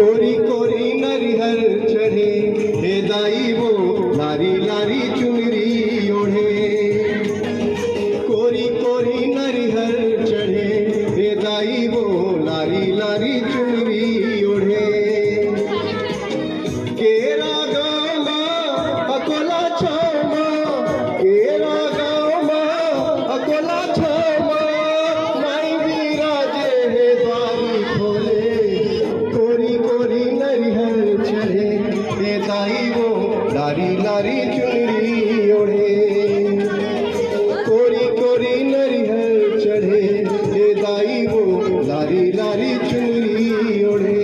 कोरी कोरी नरिहर चढ़े हे दाई वो लारी लारी चुनरी ओढ़े। कोरी कोरी नरिहर चढ़े हे दाई वो लारी लारी चुनरी ओढ़े। केरा गाँव अकोला छामा, केरा गाँव अकोला छामा, माई बिराजे हे द्वारी खोले। कोरी कोरी नरिहर चढ़े हे दाई वो लारी लारी चुनरी ओढ़े। कोरी कोरी नरिहर चढ़े हे दाई वो लारी लारी चुनरी ओढ़े।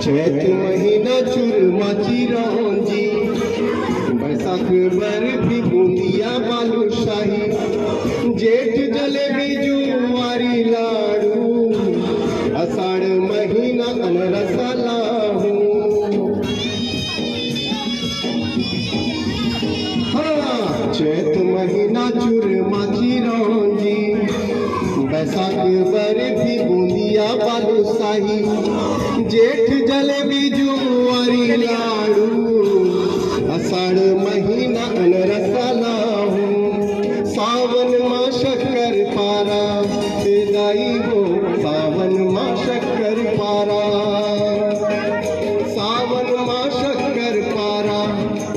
चैत महीना चूरमा चिरौंजी, बैसाख बर्फी बूंदिया बालूशाही, जेठ जलेबी जुआरी लाड़ू, आषाढ़ महीना अनरसा लाहू। हाँ, चैत महीना चूरमा चिरौंजी, बैसाख बर्फी बूंदिया बालूशाही, जेठ जलेबी जुआरी लाड़ू, आषाढ़ महीना अनरसा लाहू। सावन माँ शक्कर पारा हे दाई वो, सावन माँ शक्कर पारा, सावन माँ शक्कर पारा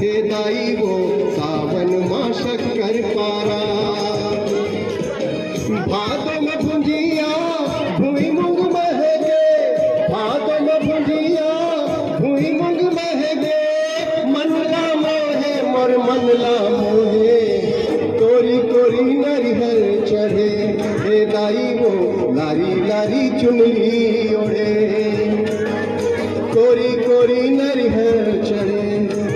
हे दाई वो, सावन माँ शक्कर पारा। भादों में भुंजिया भुई मूंग महके, भादों में भुंजिया भुई मूंग महके, मनला मोहे मोर मनला मोहे। कोरी कोरी नरिहर चढ़े हे दाई वो लारी लारी चुनरी ओढ़े। कोरी कोरी नरिहर चढ़े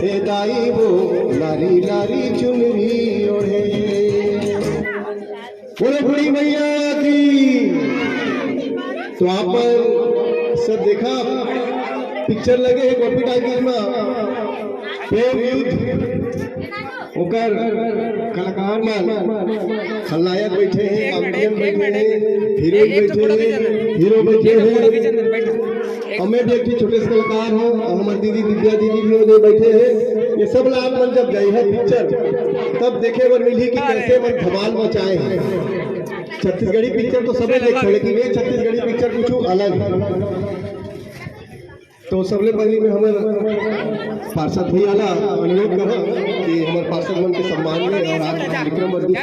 हे दाई वो लारी लारी चुनरी ओढ़े। बोले बड़ी मैया की। तो आप पर सब देखा पिक्चर लगे कॉपी टाइगर में, प्रेम युद्ध होकर कलाकार में खलनायक बैठे हैं, कॉमेडियन बैठे हैं, हीरोइन बैठे हैं, हीरो बैठे हैं। हमें भी एक छोटे से कलाकार हो, हमारी दीदी दिव्या दीदी भी उधर बैठे हैं। ये सब लाभ मन जब गए हैं पिक्चर, तब देखे वर मिली कि कैसे मन धमाल मचाए हैं। छत्तीसगढ़ी पिक्चर तो सबे देखे, लेकिन ये छत्तीसगढ़ी पिक्चर कुछ अलग है। तो सबले पहले में हमारे पार्षद भैया ला अनुरोध करो कि हमारे पार्षद मन के सम्मान में और आज कार्यक्रम वर्दी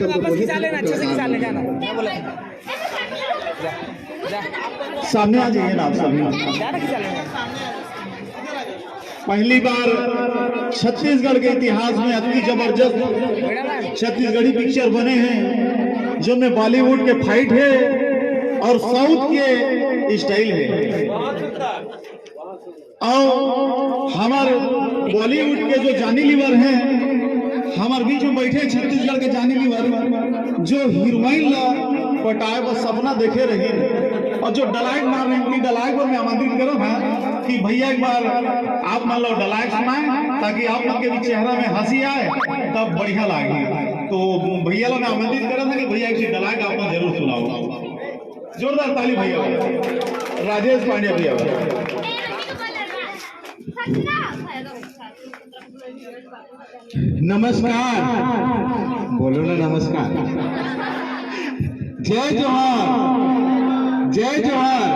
सामने आ जाइए ना आप सामने। पहली बार छत्तीसगढ़ के इतिहास में अति जबरदस्त छत्तीसगढ़ी पिक्चर बने हैं, जो में बॉलीवुड के फाइट है और साउथ के स्टाइल है। और हमारे बॉलीवुड के जो जानी लीवर हैं, हमारे बीच में बैठे छत्तीसगढ़ के जानी लीवर, जो हीरोइन ला पटाए बस सपना देखे रहे, और जो डलाइक मार रहे हैं, डलाइक को मैं आमंत्रित करो हाँ कि भैया एक बार आप मान लो डलाइक सुनाए, ताकि आप लोग के भी चेहरा में हंसी आए, तब बढ़िया लगे। तो भैया लोग ने आमंत्रित करा था कि भैया एक डलाइक आपको जरूर सुनाओ। जोरदार ताली भैया। राजेश पांडे भैया। नमस्कार बोलो ना, नमस्कार। जय जोहार, जय जोहार।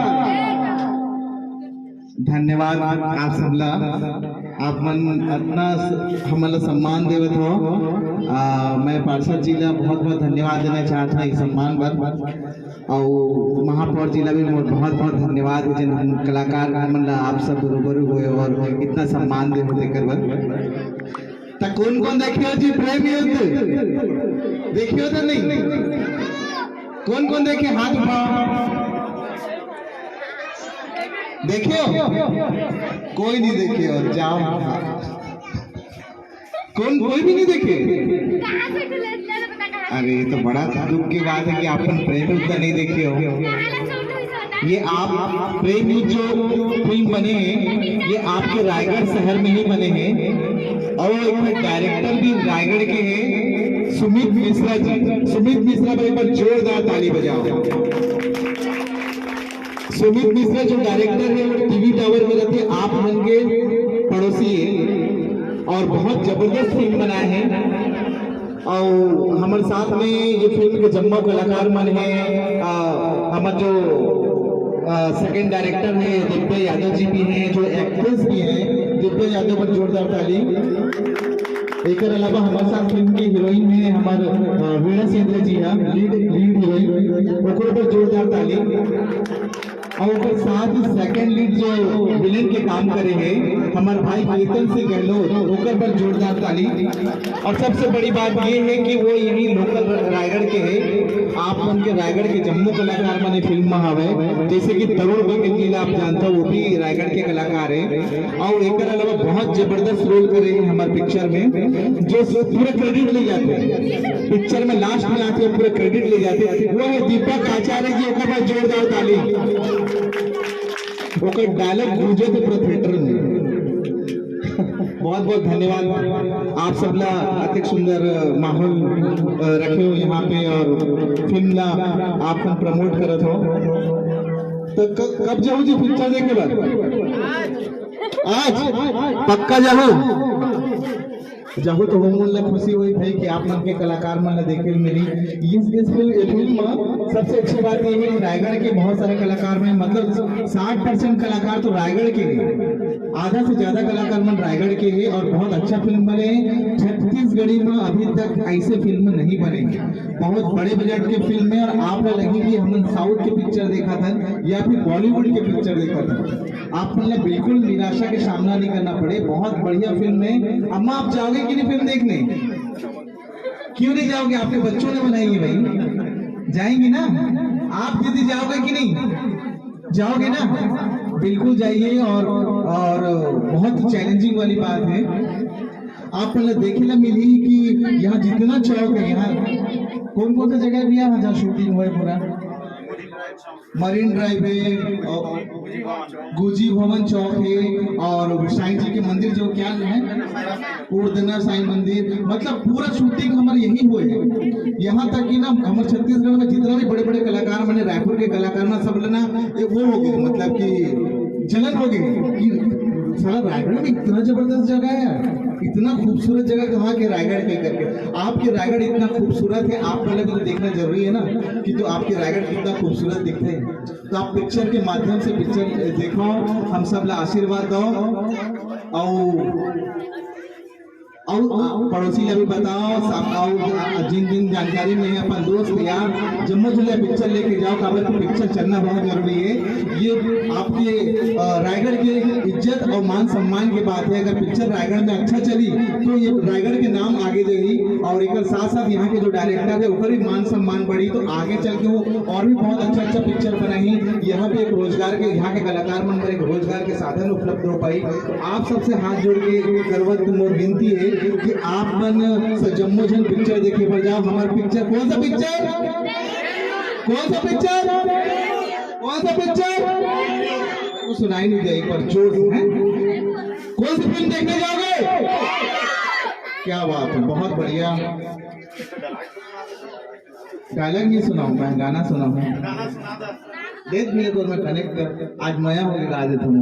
धन्यवाद आप सबला, आप मन इतना हमारा सम्मान देवत हो। मैं पार्षद जी ला बहुत बहुत धन्यवाद देना चाहता हूँ इस सम्मान पर, और महापौर जी ला भी बहुत बहुत धन्यवाद जिन कलाकार मन आप सब रूबरू हुए और इतना सम्मान दे होते कर। तो कौन कौन देखियो जी प्रेम युद्ध देखियो तो नहीं? कौन कौन देखे हाथ उठाओ। देखियो कोई नहीं देखियो, जाओ। कौन, कोई भी नहीं देखे? कहाँ से तो लेते हैं, पता कहाँ अरे ये तो बड़ा दुख की बात है कि आपने प्रेम युद्ध नहीं देखे हो। ये आप प्रेम युद्ध जो फिल्म बने हैं ये आपके रायगढ़ शहर में ही बने हैं और एक डायरेक्टर भी रायगढ़ के हैं, सुमित मिश्रा जी। सुमित मिश्रा पर एक बार जोरदार ताली बजाओ। सुमित मिश्रा जो डायरेक्टर है वो टीवी टावर में रहते, आप उनके पड़ोसी है और बहुत जबरदस्त फिल्म बनाए हैं। और हमारे साथ में ये फिल्म के जम्मा कलाकार मन है, हमारे जो सेकंड डायरेक्टर है दिव्या यादव जी भी हैं, जो एक्ट्रेस भी हैं दिव्या यादव पर जोरदार ताली। एक अलावा हमारे साथ फिल्म की हीरोइन है हमारे वीणा सेंद्र जी, हाँ लीड हीरोइन, ओकर पर जोरदार ताली। और ओकर साथ ही सेकंड लीड जो विलेन के काम करे हैं हमारे भाई कीर्तन सिंह गहलोत, ओकर पर जोरदार ताली। और सबसे बड़ी बात ये है कि वो यही लोकल रायगढ़ के हैं, आप उनके रायगढ़ के जम्मू कलाकार माने फिल्म में हवे, जैसे कि तरुण बघेल जी आप जानते हो, वो भी रायगढ़ के कलाकार हैं। और एक अलावा बहुत जबरदस्त रोल करे हैं हमारे पिक्चर में, जो पूरे क्रेडिट ले जाते हैं पिक्चर में, लास्ट में आके पूरे क्रेडिट ले जाते हैं, वो है दीपक आचार्य जी। ओकर पर जोरदार ताली। ओकर डायलॉग गूंजे थे पूरे थिएटर में। बहुत बहुत धन्यवाद आप सब ला, अति सुंदर माहौल रखे हो यहाँ पे और फिल्म ला आप प्रमोट करत हो। तो कब जाओ जी पिक्चर देखे बाद? आज पक्का जाओ जाहो तो हम मन खुशी हुई भाई कि आप मन के कलाकार मन देखे मिली। इस फिल्म में सबसे अच्छी बात ये है कि रायगढ़ के बहुत सारे कलाकार में, मतलब 60% कलाकार तो रायगढ़ के हैं, आधा से ज्यादा कलाकार मन रायगढ़ के हैं और बहुत अच्छा फिल्म बने। छत्तीसगढ़ी में अभी तक ऐसे फिल्म नहीं बने, बहुत बड़े बजट के फिल्म है। और आप लगे कि हमने साउथ के पिक्चर देखा था या फिर बॉलीवुड के पिक्चर देखा था, आप मतलब बिल्कुल निराशा के सामना नहीं करना पड़े, बहुत बढ़िया फिल्म है। अम्मा आप जाओगे कि नहीं फिल्म देखने? क्यों नहीं जाओगे? आपके बच्चों ने बनाई है भाई, जाएंगे ना? आप दीदी जाओगे कि नहीं? जाओगे ना? बिल्कुल जाइए। और बहुत चैलेंजिंग वाली बात है, आप मतलब देखने मिली कि यहाँ जितना चौक है, यहाँ कौन कौन सा जगह भी है जहाँ शूटिंग हुआ है पूरा? मरीन ड्राइव है और गुजी भवन चौक है और साईं जी के मंदिर जो क्या है उर्दना साईं मंदिर, मतलब पूरा शूटिंग हमारे यही हुए है। यहाँ तक कि ना हमारे छत्तीसगढ़ में जितना भी बड़े बड़े कलाकार मैंने, रायपुर के कलाकार ना सब लेना वो हो गए, मतलब कि जलन हो गई कि सारा रायगढ़ में इतना जबरदस्त जगह है, इतना खूबसूरत जगह कहाँ के रायगढ़ के करके। आपके रायगढ़ इतना खूबसूरत है, आप पहले भी तो देखना जरूरी है ना कि तो आपके रायगढ़ कितना खूबसूरत दिखते हैं। तो आप पिक्चर के माध्यम से पिक्चर देखो, हम सब ला आशीर्वाद दो और पड़ोसी ला भी बताओ, और जिन जिन जानकारी में है अपन दोस्त यार जम्मू जिला पिक्चर लेके जाओ, काबर की पिक्चर चलना बहुत जरूरी है। ये आपके रायगढ़ के इज्जत और मान सम्मान की बात है। अगर पिक्चर रायगढ़ में अच्छा चली तो ये रायगढ़ के नाम आगे देगी और एक साथ साथ यहाँ के जो डायरेक्टर है उनका भी मान सम्मान बढ़ी, तो आगे चल के वो और भी बहुत अच्छा अच्छा पिक्चर बनाई। यहाँ पे एक रोजगार के, यहाँ के कलाकार मन पर एक रोजगार के साधन उपलब्ध हो पाई। तो आप सबसे हाथ जोड़ के करवत मोर विनती है कि आप मन जम्मू जन पिक्चर देखे पर जाओ। हमारा पिक्चर कौन सा पिक्चर? कौन सा पिक्चर? कौन सा पिक्चर? वो सुनाई नहीं दे, एक बार जोर से कौन सी फिल्म देखने जाओगे? क्या बात है, बहुत बढ़िया। डायलॉग नहीं सुनाऊं मैं, गाना सुनाऊं। देख मेरे को मैं कनेक्ट कर, आज मया हो गा देता हूँ।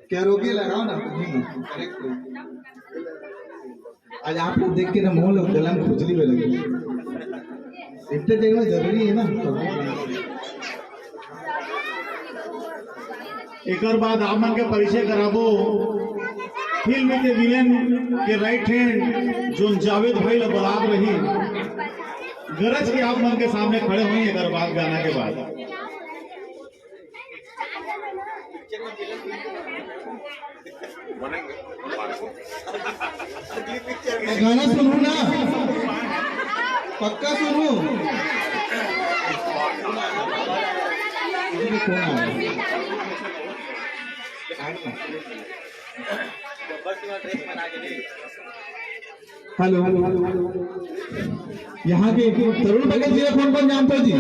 क्या रोके लगाओ ना, आज आप लोग देख के ना मोह लोग गला में खुजली में लगे। एंटरटेनमेंट जरूरी है ना। एक और बात आप मन के परिचय कराबो, फिल्म के विलेन के राइट हैंड जो जावेद भाई ला बरात रही, गरज के आप मन के सामने खड़े हुई एक और बात गाना के बाद। गाना सुनू ना, पक्का सुनू। कौन हेलो, यहाँ के तरुण बघेल जी कौन कौन जानते हो जी?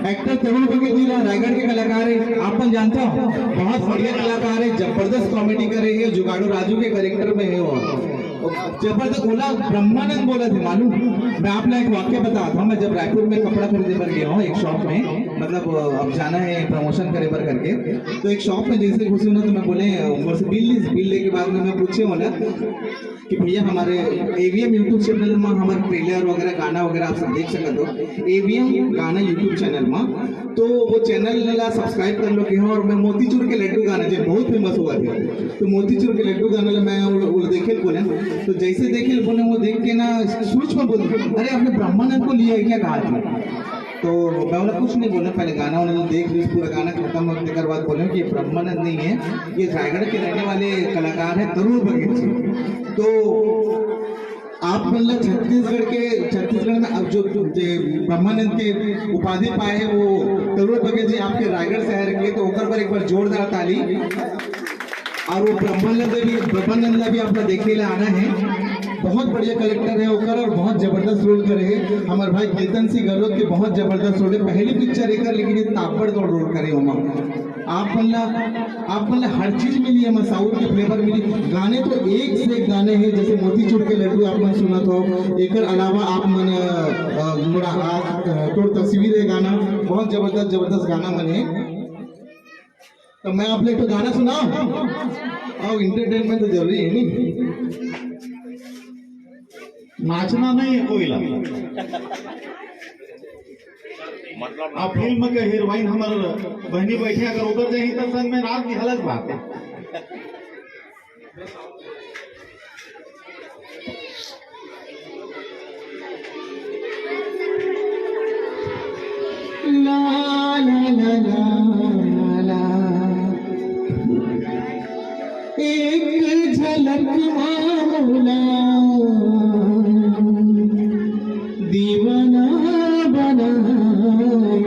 एक्टर तरुण बघेल जी रायगढ़ के कलाकार है, आप कौन जानते हो? बहुत बढ़िया कलाकार है, जबरदस्त कॉमेडी कर रही है, जुगाड़ू राजू के कैरेक्टर में है वो जबरदस्त। बोला ब्रह्मानंद बोला थे मालूम। मैं आपने एक वाक्य बताता हूँ। मैं जब रायपुर में कपड़ा खरीदे पर गया हूँ एक शॉप में, मतलब अब जाना है प्रमोशन करे पर करके, तो एक शॉप में जैसे घुसे ना तो मैं बोले उम्र से बिल ले के बाद में मैं पूछे बोला कि भैया हमारे एवीएम यूट्यूब चैनल में हमारे ट्रेलर वगैरह गाना वगैरह आप सब देख सकते हो, एवीएम गाना यूट्यूब चैनल में, तो वो चैनल ला सब्सक्राइब कर लो कि हाँ। और मैं मोतीचूर के लड्डू गाना जो बहुत फेमस हुआ थे, तो मोतीचूर के लड्डू गाना मैं वो देखे बोले, तो जैसे देखे बोले वो देख के ना सोच में बोले अरे आपने ब्रह्मानंद को लिया है क्या कहा था? तो मैं बोला कुछ नहीं बोला, पहले गाना उन्होंने देख ली, पूरा गाना खत्म होने के बाद बोले कि ये ब्रह्मानंद नहीं है, ये रायगढ़ के रहने वाले कलाकार है तरुण बघेल जी। तो आप मतलब छत्तीसगढ़ में अब जो ब्रह्मानंद के उपाधि पाए हैं वो तरुण बघेल जी आपके रायगढ़ शहर के, तो ओकर पर एक बार जोरदार ताली। और वो ब्रह्मानंद भी आपका देखे ला आना है, बहुत बढ़िया कलेक्टर है ओकर और बहुत जबरदस्त रोल करे है। हमारे भाई केतन सिंह गहलोत के बहुत जबरदस्त रोल है, पहली पिक्चर एक, लेकिन ये ताबड़तोड़ रोल करे होमा। आप मतलब हर चीज मिली है, साउथ के फ्लेवर मिली, गाने तो एक से एक गाने हैं, जैसे मोतीचूर के लड्डू आपने सुना तो एक अलावा आप मन तोड़ तस्वीर है गाना, बहुत जबरदस्त गाना बने। तो मैं आप लोग तो गाना सुनाओ और इंटरटेनमेंट तो जरूरी है नहीं, नाचना नहीं है कोई मतलब। आप फिल्म के हीरोइन हमारे बहनी बैठे, अगर उधर जाए तो संग में रात की अलग बात है। ला ला ला ला ला, एक झलक मामला दीवाना बनाए।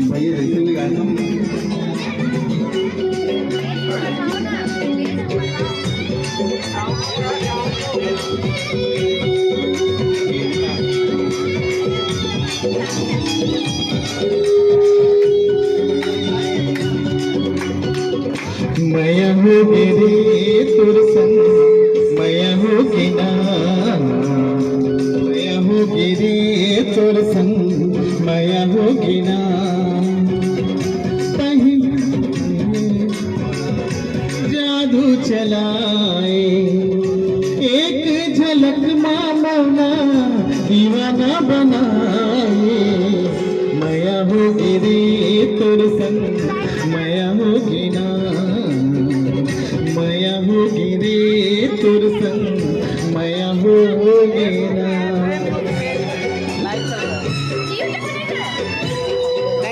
भैया जैसे भी गाता हूँ मैं हो गिरे तुर संग, मैं हो गिना, मैं हो गिरे तुर संग, मैं हो गिना। जादू चलाए एक झलक मामला दीवाना बनाए। मैं हो गिरे तुर संग, मैं हो गिना, मैं हो गिरे तुर संग, मैं हो गिना।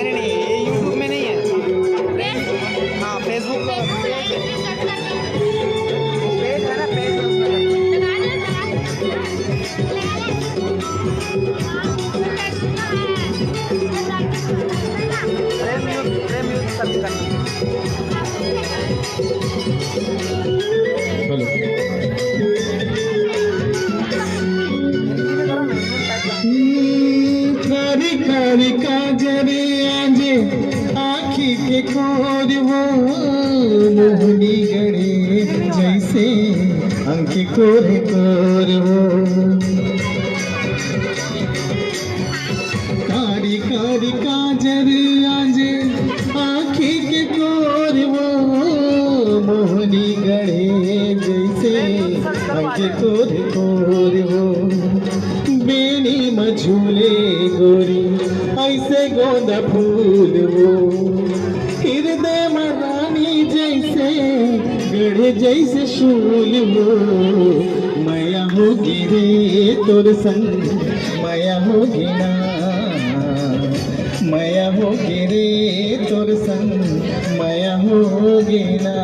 नहीं, ये यूट्यूब में नहीं है। हाँ, फेसबुक पेज है ना, प्रेम यूज सर्च करना। कारी कारी काजरे आजे आखी के खोर वो मोहनी गणे जैसे अंकी कोर वो। कारी कारी काजर आजे आखी के कोर वो मोहनी गणे जैसे अंकी कोर वो। बेनी मझूले गोरी ऐसे गोंदा फूल वो, हृदय मरानी जैसे गढ़े जैसे शूल वो। माया हो गिरे तोर संग, माया हो गिना, माया हो गिरे तोर संग, माया हो गिना।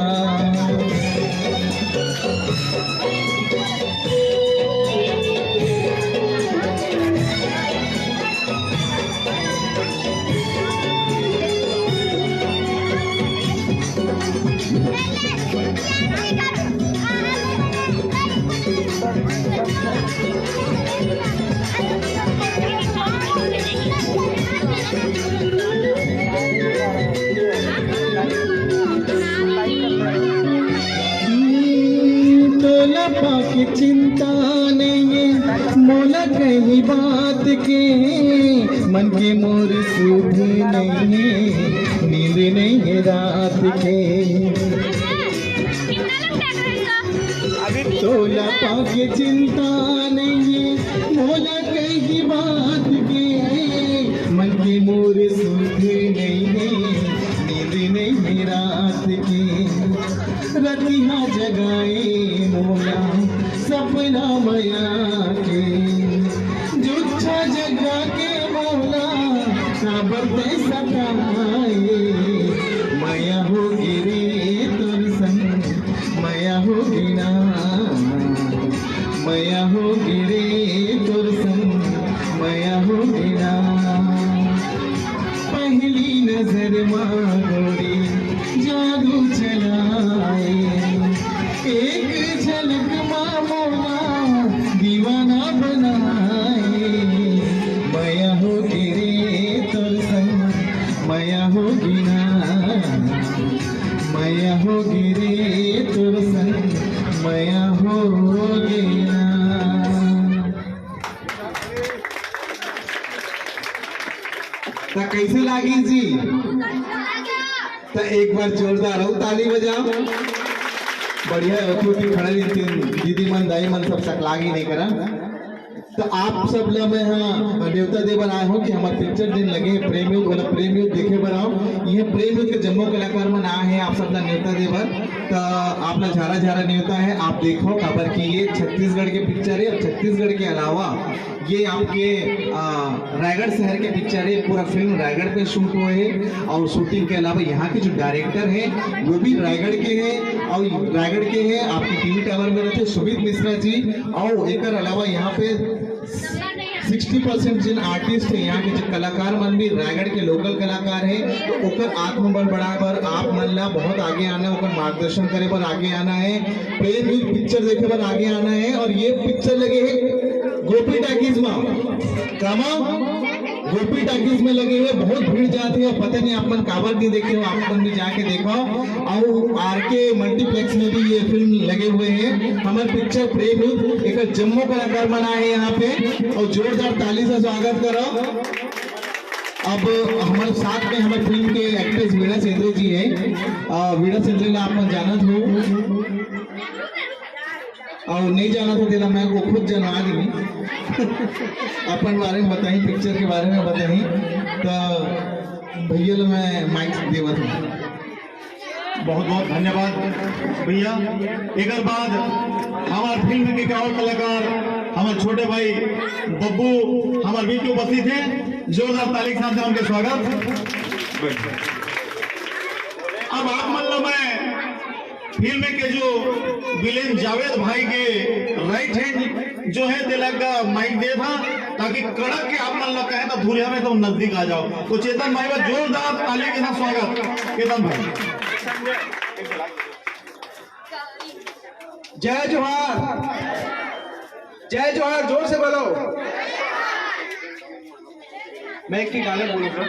मोला कहीं बात के मन के मोर सुध नहीं, नींद नहीं है रात के। तोला पाके चिंता नहीं, मोला कहीं बात के मन के मोर सुध नहीं, नींद नहीं है रात के। रतिया जगाए मोला सपना मया के, जुच्छा जगा के मोला साबरते सताए। मया हो गिरे तुर संग, मया हो गिना, मया हो गिरे तुर संग, मया हो गिना। पहली नजर माँ गोरी जादू चलाए, एक झलक माँ मोला दीवाना बनाए। मया हो गिरे तुर संग, मया हो गिना, मया हो गिरे तुर संग, मया हो गिना। तो कैसे लागी जी? तो एक बार जोरदार हो ताली बजाओ। बढ़िया है, खड़ा दीदी मन दाई मन सब तक लागी नहीं करा। तो आप सब ला मैं हाँ न्योता दे बर आए हो कि हमारे पिक्चर दिन लगे प्रेम युद्ध वाला प्रेम युद्ध देखे बर आओ। ये प्रेम युद्ध के जम्मू कलाकार मन आए हैं आप सब ला न्योता दे बर। तो आप ला झारा झारा न्योता है, आप देखो खबर की ये छत्तीसगढ़ के पिक्चर है। और छत्तीसगढ़ के अलावा ये आपके रायगढ़ शहर के पिक्चर है। पूरा फिल्म रायगढ़ पे शूट हुए है और शूटिंग के अलावा यहाँ के जो डायरेक्टर है वो भी रायगढ़ के हैं और रायगढ़ के हैं आपकी टीवी टावर में रहते सुमित मिश्रा जी। और एक अलावा यहाँ पे 60% जिन आर्टिस्ट है यहाँ के जो कलाकार मन भी रायगढ़ के लोकल कलाकार है। तो ओकर आत्मबल बढ़ाए बर आप मन ला बहुत आगे आना है, ओकर मार्गदर्शन करे बर आगे आना है, प्रेम युद्ध पिक्चर देखे बर आगे आना है। और ये पिक्चर लगे है गोपी टाकीज में, कामा गोपी टाकीज में लगे हुए बहुत भीड़ जाती है। पता नहीं आप मन काबर नहीं देखे हो, आप मन भी जाके देखो। और आरके मल्टीप्लेक्स में भी ये फिल्म लगे हुए हैं। हमारे पिक्चर प्रेम युद्ध एक जम्मू कलाकार बना है यहाँ पे और जोरदार ताली से स्वागत करो। अब हमारे साथ में हमारे फिल्म के एक्ट्रेस वीणा सेंद्रे जी है। वीणा सेंद्रे आप मन जानत हो और नहीं जाना था तेरा मैं वो खुद जना दी अपन बारे में बताई, पिक्चर के बारे में बताई। तो भैया लो मैं माइक देवत हूँ। बहुत बहुत धन्यवाद भैया। एक बाद हमारे फिल्म के और कलाकार हमारे छोटे भाई बब्बू हमारे बीच में उपस्थित हैं। जोरदार ताली के साथ उनके स्वागत। अब आप मतलब मैं फिल्म के जो विलेन जावेद भाई के राइट हैंड जो है तिलक का माइक दे था ताकि कड़क के आप मन लग कहे तो धुरिया में तो नजदीक आ जाओ। तो चेतन भाई का जोरदार ताली के साथ स्वागत। चेतन भाई जय जोहार, जय जोहार, जोर से बोलो। मैं एक ही गाने बोलूंगा।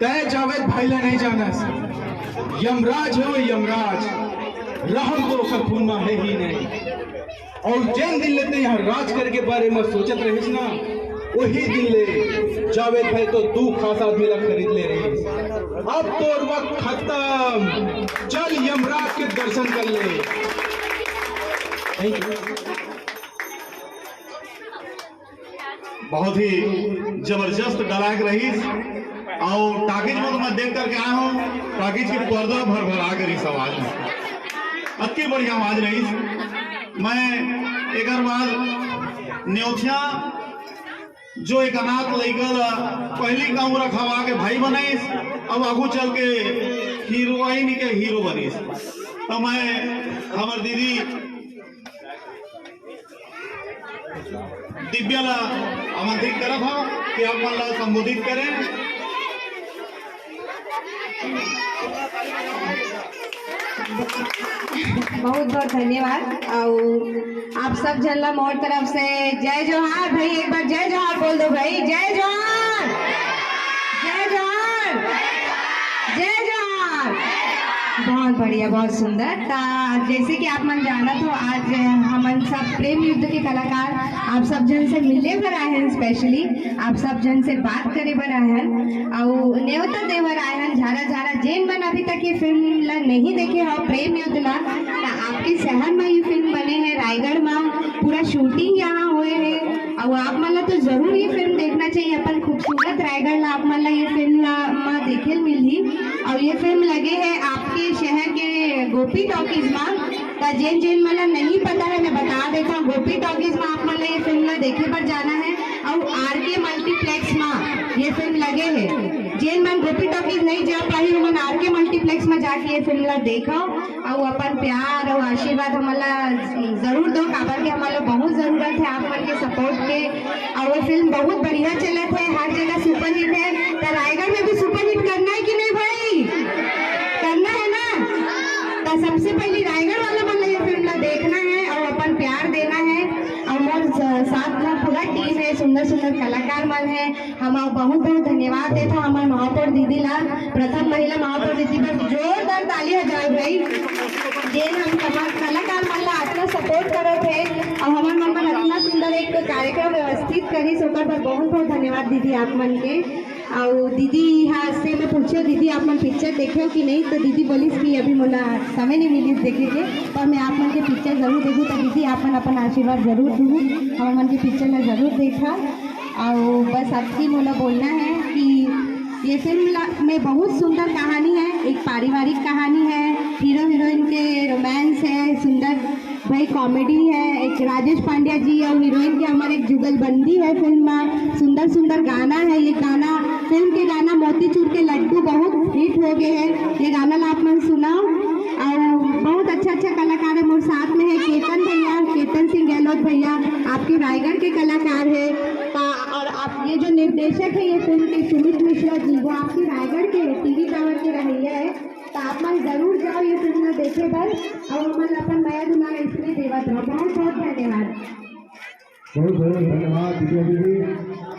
तय जावेद भाई ला नहीं जाना, यमराज है वो यमराज, रहम तो ओकर पुन्ना है ही नहीं। और जैन दिन लेते यहाँ राज करके बारे में सोचत रहिस ना, वही दिन ले जावेद भाई तो दू खास आदमी ला खरीद ले रही। अब तो वक्त खत्म, चल यमराज के दर्शन कर ले। बहुत ही जबरदस्त डायलॉग रही और टाकिज में तो मैं देख करके आया हूँ। टाकिज की पर्दा भर भर आ कर इस आवाज में अति बढ़िया आवाज रही। मैं एक बाद न्योथिया जो एक अनाथ लड़का पहली काम रखवा के भाई बनाईस, अब आगू चल के हीरोइन के हीरो बनीस। तो मैं हमार दीदी दिव्या ला आमंत्रित करा था कि आप मन ला संबोधित करें। बहुत बहुत धन्यवाद। और आप सब जन ला मोर तरफ से जय जोहार। भाई एक बार जय जोहार बोल दो भाई। जय जोहार, जय जोहार, जय जोहार। बहुत बढ़िया, बहुत सुंदर। जैसे कि आप मन जाना तो आज हमन सब प्रेम युद्ध के कलाकार आप सब जन से मिले बर आए हैं, स्पेशली आप सब जन से बात करे बर आए हैं और न्योता देवर आए हैं। झारा झारा जेन मन अभी तक ये फिल्म ला नहीं देखे हो प्रेम युद्ध ला, आपके शहर में ये फिल्म बने हैं, रायगढ़ में पूरा शूटिंग यहाँ हुए हैं और आप मन ला तो जरूर ये फिल्म देखना चाहिए। अपन खूबसूरत रायगढ़ ला आप मन ला ये फिल्म ला देखे मिली और ये फिल्म लगे है आपके शहर के गोपी टॉकीज में। तो जेन जेन मला नहीं पता है मैं बता देता हूँ, गोपी टॉकीज में आप मला ये फिल्म देखे पर जाना है और आरके मल्टीप्लेक्स में ये फिल्म लगे है। जेन मन गोपी टॉकीज नहीं जा पाई मन आरके मल्टीप्लेक्स में जाके ये फिल्म देखो और अपन प्यार और आशीर्वाद हमारा जरूर दो, काबर के हमारा बहुत जरूरत है आप मन के सपोर्ट के। और वो फिल्म बहुत बढ़िया चलत है, हर जगह सुपरहिट है। तो रायगढ़ में भी सुपरहिट करना है कि नहीं भाई? करना है ना? तो सबसे पहले रायगढ़ वाला मन ये फिल्म देखना है और अपन प्यार देना है और मोर साथ में पूरा टीम है, सुंदर सुंदर कलाकार मन है। हम बहुत बहुत धन्यवाद देता हमारे महापौर दीदी ला, प्रथम महिला महापौर दीदी पर जोरदार ताली हो जाए भाई। जेन हम कलाकार मन ला इतना सपोर्ट करत है और हमारे मन में इतना सुंदर एक कार्यक्रम व्यवस्थित करी सोकर पर बहुत बहुत धन्यवाद दीदी आप मन के। और दीदी यहाँ से मैं पूछो दीदी आप मन पिक्चर देखे हो कि नहीं, तो दीदी बोलिस कि अभी मोला समय नहीं मिली देखे के, पर मैं आप मन के पिक्चर जरूर देखूँ। तो दीदी आप मन अपन आशीर्वाद जरूर दूँ, हमारे मन के पिक्चर में जरूर देखा। और बस आपकी मोला बोलना है कि ये फिल्म में बहुत सुंदर कहानी है, एक पारिवारिक कहानी है, हीरो हीरोइन के रोमांस है, सुंदर भाई कॉमेडी है, एक राजेश पांड्या जी और हीरोइन के हमारे एक जुगलबंदी है फिल्म में, सुंदर सुंदर गाना है। ये गाना फिल्म के गाना मोतीचूर के लड्डू बहुत हिट हो गए हैं, ये गाना ला आप मन सुनाओ। और बहुत अच्छा अच्छा कलाकार है मोर साथ में है केतन भैया, केतन सिंह गहलोत भैया आपके रायगढ़ के कलाकार है। और आप ये जो निर्देशक है ये फिल्म के सुमित मिश्रा जी, वो आपके रायगढ़ के टीवी टावर के रहिया है। तो आप मन जरूर जाओ ये फिल्म देखे बर और मन अपन नया दुनिया इसमें देवत रहो। बहुत बहुत धन्यवाद। बहुत बहुत धन्यवाद दीदी।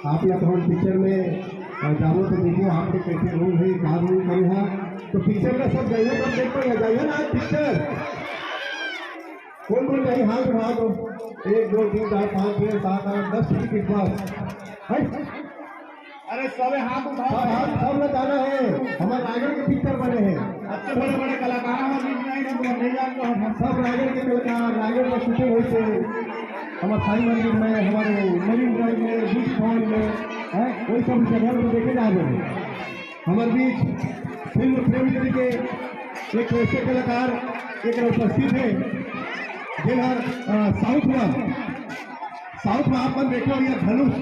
आप लोग हम पिक्चर में जाओ तो देखिए आपके कैसे रोल है, क्या रोल करे है, तो पिक्चर का सब जाइए तो देख कर जाइए ना पिक्चर। कौन कौन जाइए हाथ उठा दो, 1 2 3 4 5 6 7 8 10 टिकट पास। अरे सब हाथ उठाओ, सब लोग जाना है, हमारे रायगढ़ के पिक्चर बने हैं, अच्छे बड़े बड़े कलाकार नहीं जानते हम सब रायगढ़ के कलाकार, रायगढ़ में शूटिंग हुई थे हमारे साई मंदिर में, हमारे मरीन ड्राइव में, बीच पॉइंट में है, वही सब जगह में देखे जा रहे हैं। हमारे बीच फिल्म प्रेमी के एक ऐसे कलाकार एक उपस्थित है जिन्हें साउथ में आप मन देखे और यह धनुष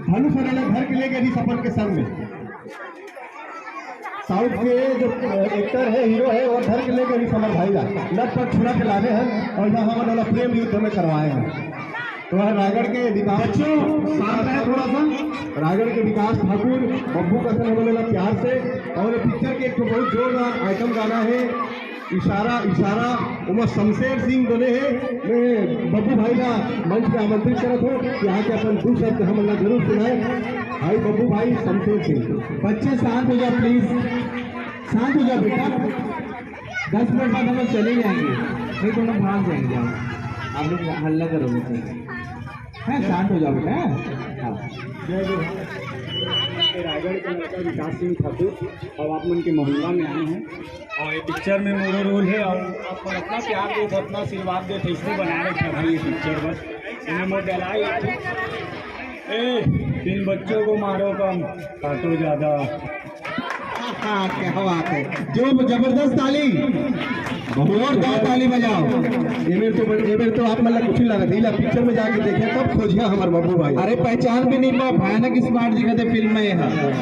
घर के लेके अभी सफर के संग में साउथ के जो एक्टर है, हीरो है, और घर के लेके अभी समर भाई लट पर छुड़ा के लाने हैं और यहाँ हमारे वाला प्रेम युद्ध में करवाए हैं। तो वह रायगढ़ के विकास साथ है थोड़ा सा, रायगढ़ के विकास ठाकुर बब्बू का सन हमारे प्यार से। और पिक्चर के एक बहुत जोरदार आइटम गाना है इशारा इशारा, उमर शमशेर सिंह बने हैं। मैं बब्बू भाई का मंच पे आमंत्रित करत हूँ कि यहाँ के अपन 2 शब्द हम लोग जरूर सुनाए। भाई बब्बू भाई शमशेर सिंह। बच्चे शांत हो जाओ प्लीज, शांत हो जाओ बेटा, 10 मिनट बाद हम लोग चले जाएंगे, नहीं तो हम भाग जाएंगे। आप लोग हल्ला करोगे है, शांत हो जाओ बेटा। हाँ रायगढ़ के लड़का विकास सिंह ठाकुर और आप मन के मोहल्ला में आए हैं और ये पिक्चर में मेरा रोल है और आप अपना प्यार दे, अपना आशीर्वाद दे, इसलिए बना रहे थे भाई ये पिक्चर। बस इन्हें मोट डलाई इन बच्चों को मारो कम, काटो ज़्यादा। क्या बात है, जो जबरदस्त ताली, जोरदार ताली बजाओ। एमेर तो आप मतलब कुछ लगा दिला पिक्चर में जाके देखे तब खोजिया हमारे बब्बू भाई। अरे पहचान भी नहीं पा, भयानक स्मार्ट जगह थे फिल्म में है।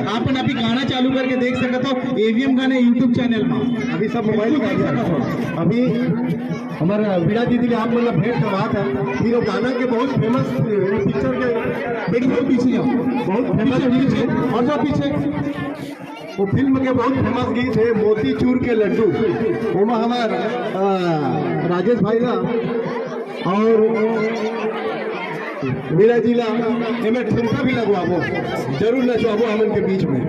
आप अभी गाना चालू करके देख सकते हो एवीएम गाने यूट्यूब चैनल में, अभी सब मोबाइल में। अभी हमारा वीणा दीदी ने आप मतलब भेंट का बात है, फिर वो गाना के बहुत फेमस पिक्चर के बिल्कुल पीछे जाओ, बहुत फेमस पीछे और जो पीछे वो फिल्म के बहुत फेमस गीत है मोतीचूर के लड्डू, वो हमारा राजेश भाई ना और वीरा जिला एमें ठुमका भी लगवाबो, जरूर नचवाबो हम इनके बीच में।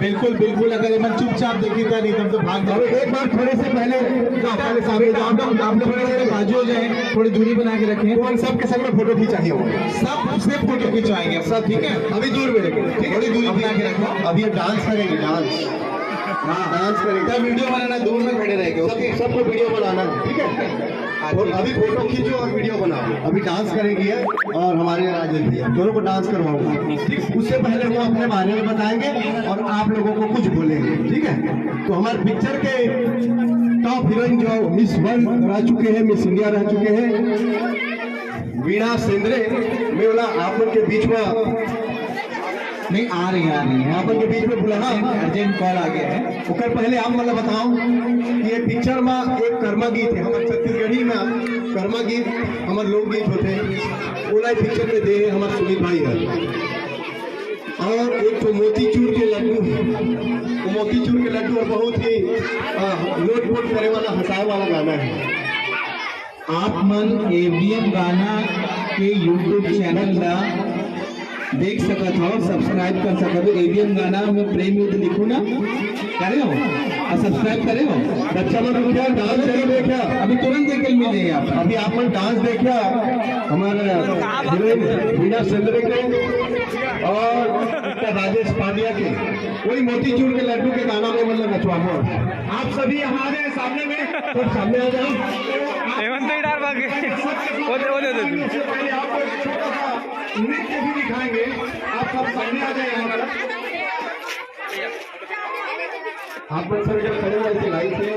बिल्कुल बिल्कुल, अगर ये मन चुपचाप देखी था नहीं तो भाग जाओ। एक बार थोड़े से पहले पहले सामने जाओ, आप लोग थोड़े से बाजू हो जाए, थोड़ी दूरी बना के रखें। तो सबके संग में फोटो खिंचानी होगी, सब से फोटो खिंचवाएंगे सब, ठीक है? अभी दूर में रखें, ठीक है? थोड़ी दूरी बना के रखो। अभी ये डांस करेंगे, डांस, हाँ डांस करेंगे। तब वीडियो बनाना, दूर में खड़े रहेंगे, ओके? सबको वीडियो बनाना है, ठीक है? और अभी फोटो खींचो और वीडियो बनाओ। अभी डांस करेंगी है और हमारे राजेश भैया दोनों को डांस करवाऊंगा, ठीक है? उससे पहले वो अपने बारे में बताएंगे और आप लोगों को कुछ बोलेंगे, ठीक है? तो हमारे पिक्चर के टॉप हीरोइन जो मिस वर्ल्ड रह चुके हैं, मिस इंडिया रह चुके हैं, वीणा सेंद्रे, मैं बोला आप लोग के बीच में नहीं आ रही है, आप लोग के बीच में बुलाना, अर्जेंट कॉल आ गया है। ओकर पहले आप मतलब बताओ कि ये पिक्चर में एक कर्मा गीत है, हमारे छत्तीसगढ़ी में कर्मा गीत हमारे लोकगीत होते हैं, ओला पिक्चर में दे हमारे सुमित भाई है। और एक तो मोतीचूर के लड्डू, वो मोतीचूर के लड्डू और बहुत ही लोट करे वाला, हंसाए वाला गाना है। आप मन एवीएम गाना के यूट्यूब चैनल ला देख सकत हो, सब्सक्राइब कर सकत हो। एवीएम गाना में प्रेम युद्ध लिखो ना, करे हो और सब्सक्राइब करे हो। बच्चा लोग क्या डांस देखा, अभी तुरंत देख मिले आप। अभी आप लोग डांस देखा हमारे हीरोइन वीणा सेंद्रे के और राजेश पांड्या के, वही मोतीचूर के लड्डू के गाना में मतलब नचवाओ। आप सभी हमारे सामने में, तो सामने आ जाओ। सबसे पहले आपको एक छोटा सा नृत्य भी दिखाएंगे, आप सब सामने आ जाए यहाँ पर। आप लोग सर जब खड़े हुए लाइन से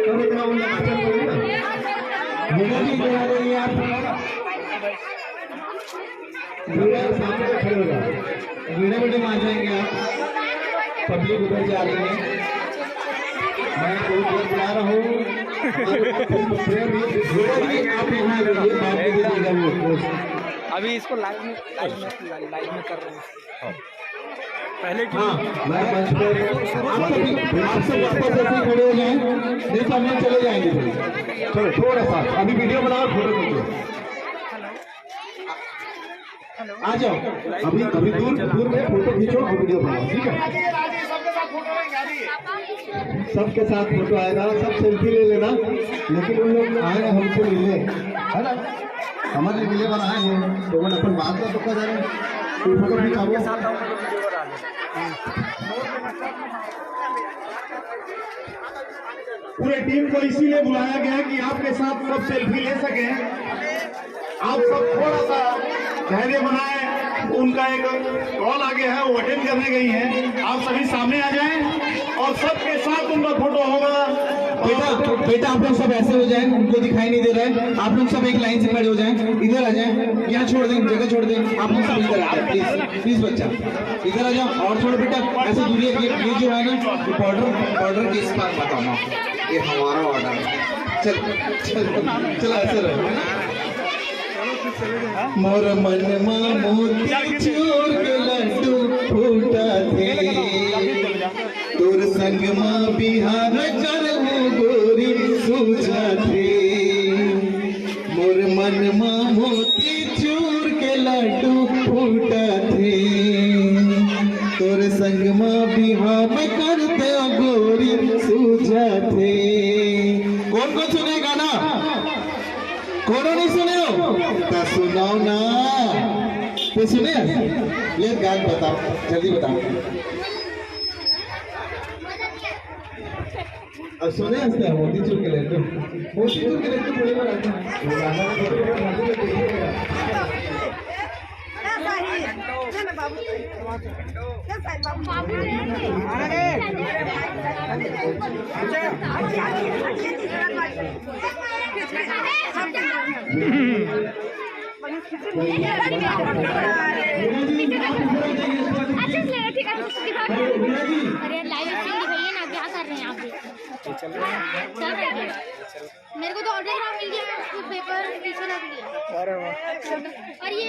तब इतना वो नाचन करेंगे ना, वीणा जी बना रही है आप, वीणा सामने से खड़े हो जाओ, वीडियो वीडियो आ जाएंगे आप, पब्लिक उधर जा रही है। मैं बहुत देर बुला रहा हूँ। आप यहाँ रहिए, बाद में दीजिएगा वो। अभी इसको लाइव में कर रहे हैं। पहले हाँ, मैं मंच पे आप सब वापस ऐसे खड़े हो जाएं, नहीं तो हम लोग चले जाएंगे। चलो थोड़ा सा अभी वीडियो बनाओ, फोटो खींचो, आ जाओ। अभी अभी दूर में फोटो खींचो और वीडियो बनाओ, ठीक है? सबके साथ फोटो आएगा, सब सेल्फी ले लेना, लेकिन उन लोग आए हमसे मिलने, है ना? हमारे मिले वाला आए हैं तो वो अपन बात का तो कर रहे हैं, कोई फोटो खिंचाओ। पूरे टीम को इसीलिए बुलाया गया है कि आपके साथ सब सेल्फी ले सके। आप सब थोड़ा सा धैर्य बनाए, उनका एक कॉल आ गया है, वो अटेंड करने गई हैं। आप सभी सामने आ जाएं और सबके साथ उनका फोटो होगा। बेटा आप लोग सब ऐसे हो जाएं, उनको दिखाई नहीं दे रहा है। आप लोग सब एक लाइन से खड़े हो जाएं, इधर आ जाएं, यहाँ छोड़ दें, जगह छोड़ दें। आप लोग सब इधर आ जाएं, प्लीज प्लीज बच्चा इधर आ जाओ। और थोड़ा बेटा ऐसे दूरी, ये जो है ना बॉर्डर के इस पार मत आना, ये हमारा ऑर्डर है। चल ऐसे रहो, है ना? मोर मन मोती चूर के लड्डू फूटा थे, तोर संग माँ बिहार कर गोरी सूझा थे। मोर मन मोती चूर के लड्डू फूटा थे, तोर संग माँ बिहार करते गोरी सूझा थे। कौन कौन सुने गाना? कौन नहीं सुने हो तो सुनाओ ना, तो सुने ये गान बताओ, जल्दी बताओ। और सुने हंसते हैं मोतीचूर के लड्डू, मोतीचूर के लड्डू बड़े बड़े आते मेरे को तो ऑटोग्राफ मिल गया, पेपर पीछे रख दिया। और ये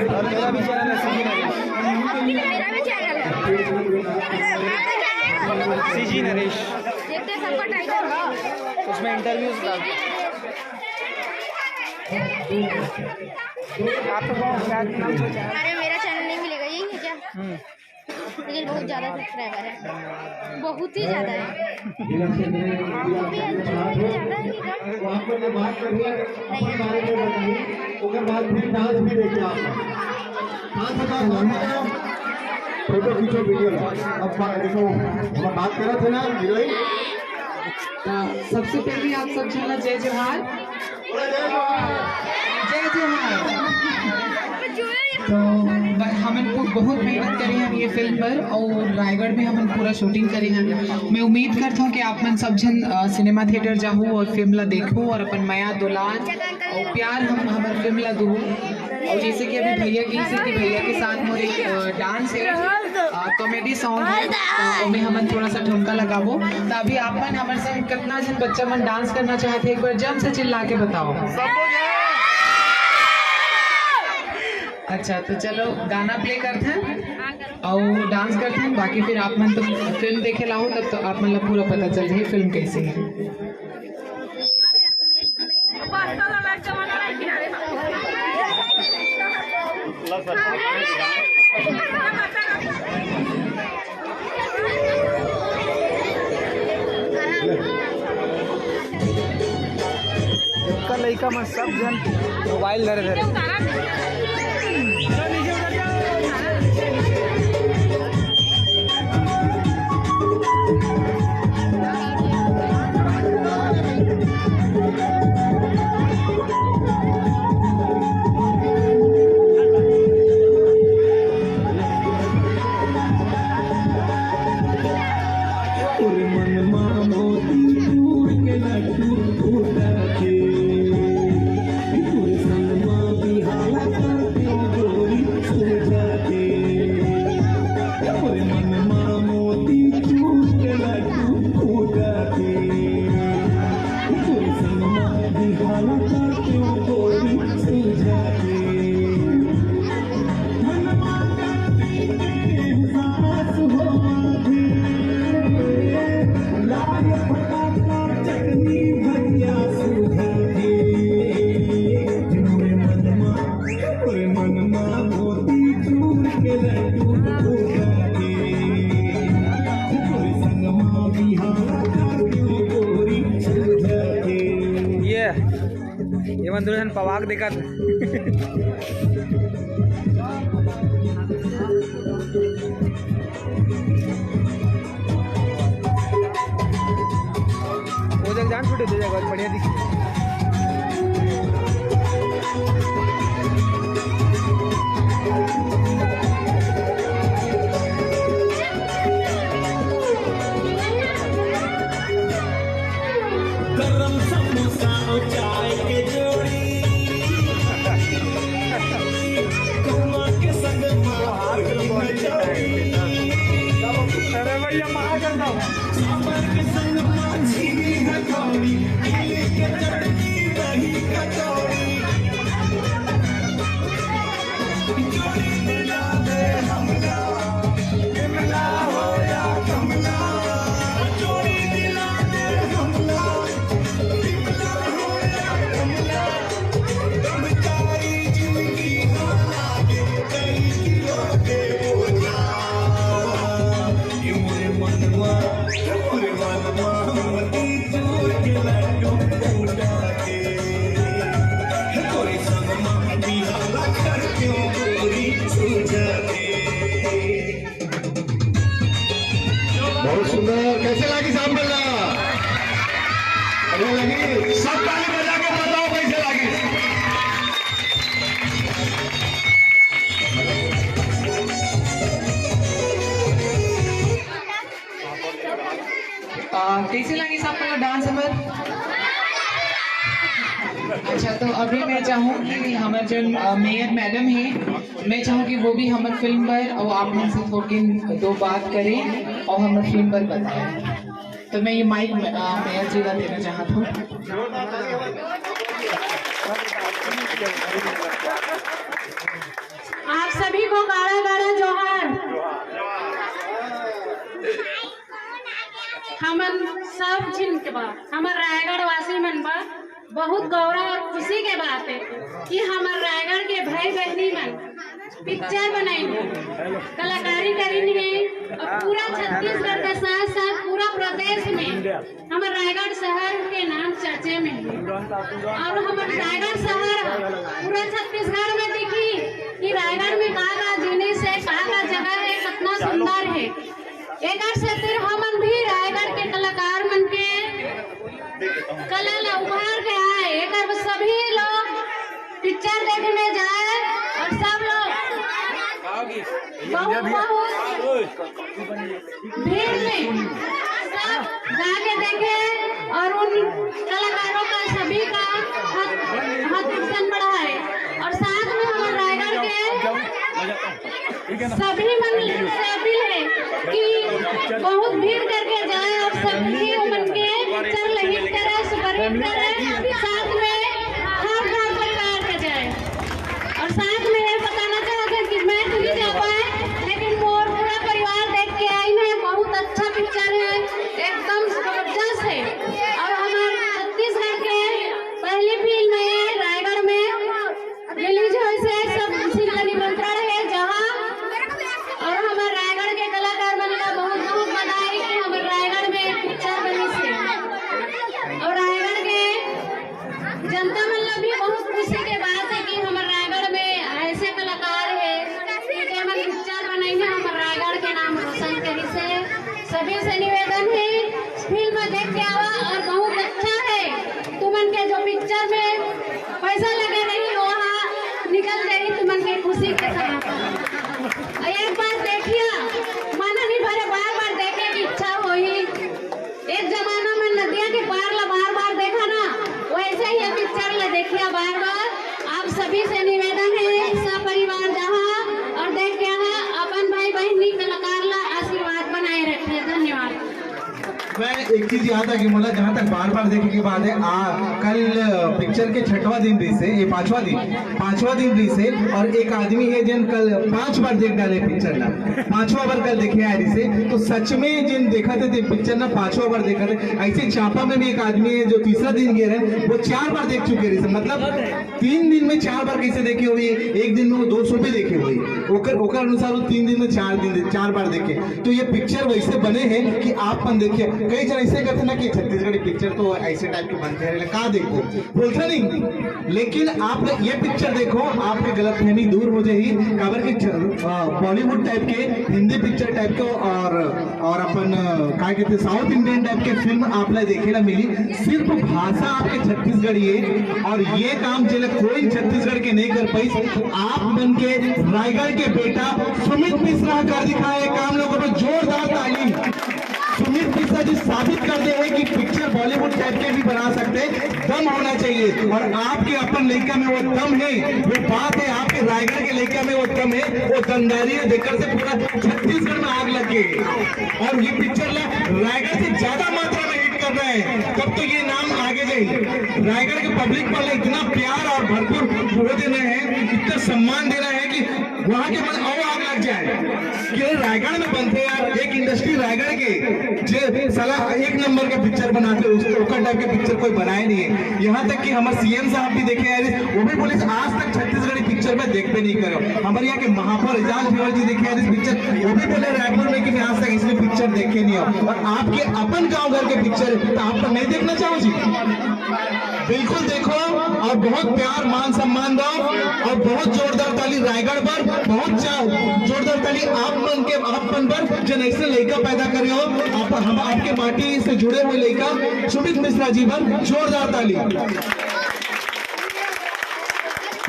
और मेरा भी चैनल है सीजी नरेश, देखते सबका टाइटल उसमें इंटरव्यूज डालते। आपको क्या नाम सोचा है? अरे मेरा चैनल नहीं मिलेगा, यही है क्या? लेकिन बहुत ज़्यादा सब्सक्राइबर है, बहुत ही ज़्यादा है। आपको भी ज़्यादा है कि कम? वहाँ पर जो बात कर रही है अपने बारे में बताइए, उसके बाद फिर डांस भी देखिए आप। डांस का फोटो खींचो, वीडियो लो। अब देखो हम बात कर रहे थे ना हीरोइन। सबसे पहले आप सब चलना जय जोहार, जय जोहार। तो हमन को बहुत मेहनत करी हैं ये फिल्म पर और रायगढ़ में हमन पूरा शूटिंग करी हैं। मैं उम्मीद करता हूँ कि आप मन सब जन सिनेमा थिएटर जाहू और फिल्म ला देखो और अपन माया दुलार और प्यार हम हमारे फिल्म ला दू। और जैसे कि अभी भैया की से कि भैया के साथ मोर एक डांस है, कॉमेडी सॉन्ग है, तो में हमन थोड़ा सा ठुमका लगाबो। तो अभी आप मन हमारे संग कितना जन बच्चा मन डांस करना चाहते एक बार जम से चिल्ला के बताओ। अच्छा तो चलो गाना प्ले करते हैं और डांस करते हैं, बाकी फिर आप मन तो फिल्म देखे लाओ तब तो आप मन पूरा पता चल जाए फिल्म कैसी है। का लड़का में सब जन मोबाइल धरे धरे ये मंदुरन पवाक देखा वो जग जान छूटे दे जाएगा बढ़िया दिखी। गरम समोसा और चाय के जोड़ी कमा के संग अरे भैया महा करता हूँ सांबर के संग माछी हथौड़ी केले के चटनी दही कचौड़ी जोड़ी मिला दे हमला इमला हो या कमला जोड़ी मिला दे हमला इमला हो या कमला ब्रह्मचारी जिंदगी ना लागे कई किलो के बोझा ये मोरे मनवा मती दूर के लड्डू फूटा के कोई संग माटी हाला कर क्यों गोरी सूझा के। बहुत सुंदर, कैसे लगी साहब बल्ला? बढ़िया लगी? सब ताली बजा के बताओ कैसे लगी। कैसे लगी साहब का डांस हमार? अच्छा तो अभी मैं चाहूँ कि हमारे जो मेयर मैडम हैं, मैं चाहूँ कि वो भी हमारे फिल्म पर और आप में से थोड़ी दो बात करें और हमारे फिल्म पर बताएं। तो मैं ये माइक मेयर जी का देना चाहता हूँ। आप सभी को गाड़ा गाड़ा जोहार। हमन सब जिन के बा हमर रायगढ़ वासी मन बा बहुत गौरव और खुशी के बात है कि हमारे रायगढ़ के भाई बहनी मन पिक्चर बनाई कलाकारी करी है और पूरा छत्तीसगढ़ के साथ साथ पूरा प्रदेश में हमारे रायगढ़ शहर के नाम चर्चे में है। और हमारे रायगढ़ शहर पूरा छत्तीसगढ़ में दिखी कि रायगढ़ में का जिनिस है का जगह है कितना सुंदर है। एक से फिर हमन भी रायगढ़ के कलाकार मन के कला ला उभार के आए एक सभी लोग पिक्चर देखने जाए और सब लोग बहुत भीड़ में सब जाके देखे और उन कलाकारों का सभी का हद बढ़ाए। और साथ में हमारे रायगढ़ के सभी मन से अपील है कि बहुत भीड़ करके जाए और सभी मन के पिक्चर हिट करे सुपरहिट करे साथ में हर घर परिवार के जाए। और साथ में ये बताना चाहते हैं कि मैं तो नहीं जा पाए लेकिन मोर पूरा परिवार देख के आई है। बहुत अच्छा पिक्चर है एकदम जबरदस्त है। और हमारे छत्तीसगढ़ के पहली फिल्म है रायगढ़ में रिलीज हुई से सब किसी का निमंत्रण है जहाँ और हमारे रायगढ़ के कलाकार मन का बहुत बहुत बधाई कि हमारे रायगढ़ में पिक्चर बनी से। और रायगढ़ के जनता मन भी बहुत खुशी के बात है कि हमारे रायगढ़ में ऐसे कलाकार है कि हम पिक्चर बनाई है हमारे रायगढ़ के नाम रोशन करी से। सभी से निवेदन है फिल्म देख के आवा और बहुत अच्छा है। तुमन के जो पिक्चर में पैसा लगे नहीं वहाँ निकल गई तुमन के खुशी के साथ। एक बार देखिए माना नहीं भरे बार बार देखे की इच्छा हुई। एक जमाना में नदिया के पार ला बार बार देखा ना वैसे ही पिक्चर ला देखिए बार बार। आप सभी से निवेदन है सब परिवार जहाँ और देख के यहाँ अपन भाई बहनी कलाकार ला आशीर्वाद बनाए रखे। धन्यवाद। मैं एक चीज याद आ गई मोला जहाँ तक बार बार देखने की बात है कल पिक्चर के 6वां दिन रही से ये 5वां दिन रही से और एक आदमी है जिन कल 5 बार देख डाले पिक्चर ना 5वां बार कल देखे आ रही से। तो सच में जिन देखा थे पिक्चर ना 5वां बार देखा थे। ऐसे चापा में भी एक आदमी है जो 3रा दिन गए रहे वो 4 बार देख चुके रही से। मतलब 3 दिन में 4 बार कैसे देखी हुई एक दिन में वो 200 भी देखे हुई ओकर अनुसार वो 3 दिन में 4 बार देखे। तो ये पिक्चर वैसे बने हैं कि आप मन देखिए कई जन ऐसे कहते ना कि छत्तीसगढ़ी पिक्चर तो ऐसे टाइप के बनते हैं कहा देखो बोलते नहीं। लेकिन आप ये पिक्चर देखो आपके गलतफहमी दूर हो जाएगी। काबर के बॉलीवुड टाइप के हिंदी पिक्चर टाइप के और अपन क्या कहते साउथ इंडियन टाइप के फिल्म आपने देखेला मिली। सिर्फ भाषा आपके छत्तीसगढ़ी है और ये काम चले कोई छत्तीसगढ़ के नहीं कर पाई। आप बन के रायगढ़ के बेटा सुमित मिश्रा कर दिखाए काम। लोगों को जोरदार ताली। सुमित मिश्रा जी साबित कर दे हैं कि पिक्चर बॉलीवुड टाइप के भी बना सकते दम होना चाहिए। और आपके अपन लड़का में वो दम है। वो बात है आपके रायगढ़ के लड़का में वो दम है। वो दमदारी है देखकर से पूरा छत्तीसगढ़ में आग लग गई। और ये पिक्चर रायगढ़ से ज्यादा मात्रा में हिट कर रहे हैं। तब तो ये नाम आगे जाए। रायगढ़ के पब्लिक वाले इतना प्यार और भरपूर वो देना है इतना सम्मान देना है कि वहाँ के मन और आग लग जाए कि रायगढ़ में बनते यार एक इंडस्ट्री रायगढ़ के जे साला 1 नंबर के पिक्चर बनाते उसके टाइप के पिक्चर कोई बनाए नहीं है। यहाँ तक कि हमारे सीएम साहब भी देखे यार वो भी बोले आज तक छत्तीसगढ़ी पिक्चर में देखते नहीं करो। हमारे यहाँ के महापौर एजाज फिरोल जी देखे यार इस पिक्चर वो भी बोले रायपुर में कि आज तक इसमें पिक्चर देखे नहीं हो। और आपके अपन गाँव घर के पिक्चर तो आप नहीं देखना चाहो जी बिल्कुल देखो और बहुत प्यार मान सम्मान दो और बहुत जोरदार ताली रायगढ़ पर बहुत जोरदार ताली आपपन पर जो नेशनल लड़का पैदा करे हो हम आपके माटी से जुड़े हुए लड़का सुमित मिश्रा जी पर जोरदार ताली।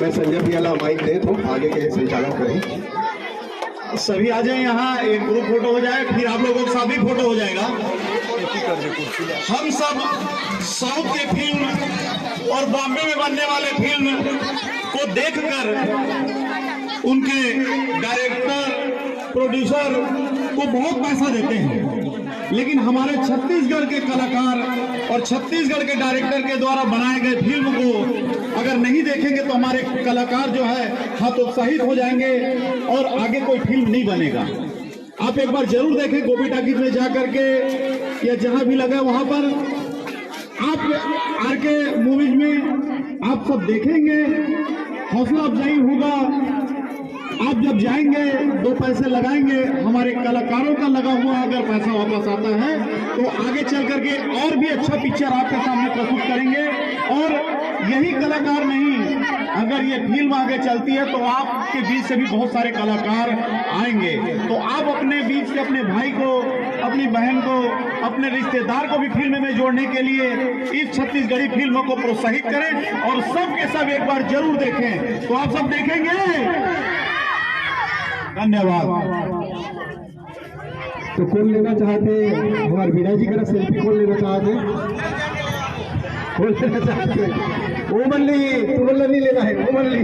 मैं संजय पियाला माइक दे तो आगे के संचालन करें। सभी आ जाए यहाँ एक ग्रुप फोटो हो जाए फिर आप लोगों के साथ भी फोटो हो जाएगा। हम सब साउथ के फिल्म और बॉम्बे में बनने वाले फिल्म को देखकर उनके डायरेक्टर प्रोड्यूसर को बहुत पैसा देते हैं। लेकिन हमारे छत्तीसगढ़ के कलाकार और छत्तीसगढ़ के डायरेक्टर के द्वारा बनाए गए फिल्म को अगर नहीं देखेंगे तो हमारे कलाकार जो है हतोत्साहित हो जाएंगे और आगे कोई फिल्म नहीं बनेगा। आप एक बार जरूर देखें गोपी टाकीज में जा करके या जहां भी लगा वहां पर आप आर के मूवीज में आप सब देखेंगे, हौसला अफजाई होगा। आप जब जाएंगे 2 पैसे लगाएंगे, हमारे कलाकारों का लगा हुआ अगर पैसा वापस आता है तो आगे चल करके और भी अच्छा पिक्चर आपके सामने प्रस्तुत करेंगे। और यही कलाकार नहीं, अगर ये फिल्म आगे चलती है तो आपके बीच से भी बहुत सारे कलाकार आएंगे। तो आप अपने बीच से अपने भाई को, अपनी बहन को, अपने रिश्तेदार को भी फिल्म में जोड़ने के लिए इस छत्तीसगढ़ी फिल्मों को प्रोत्साहित करें और सब के सब एक बार जरूर देखें। तो आप सब देखेंगे? धन्यवाद। तो कौन लेना चाहते? हमारे विनय जी का सेल्फी कौन लेना चाहते? कौन लेना चाहते? वो मल्ली, तू मल्ला नहीं लेना है, वो मल्ली।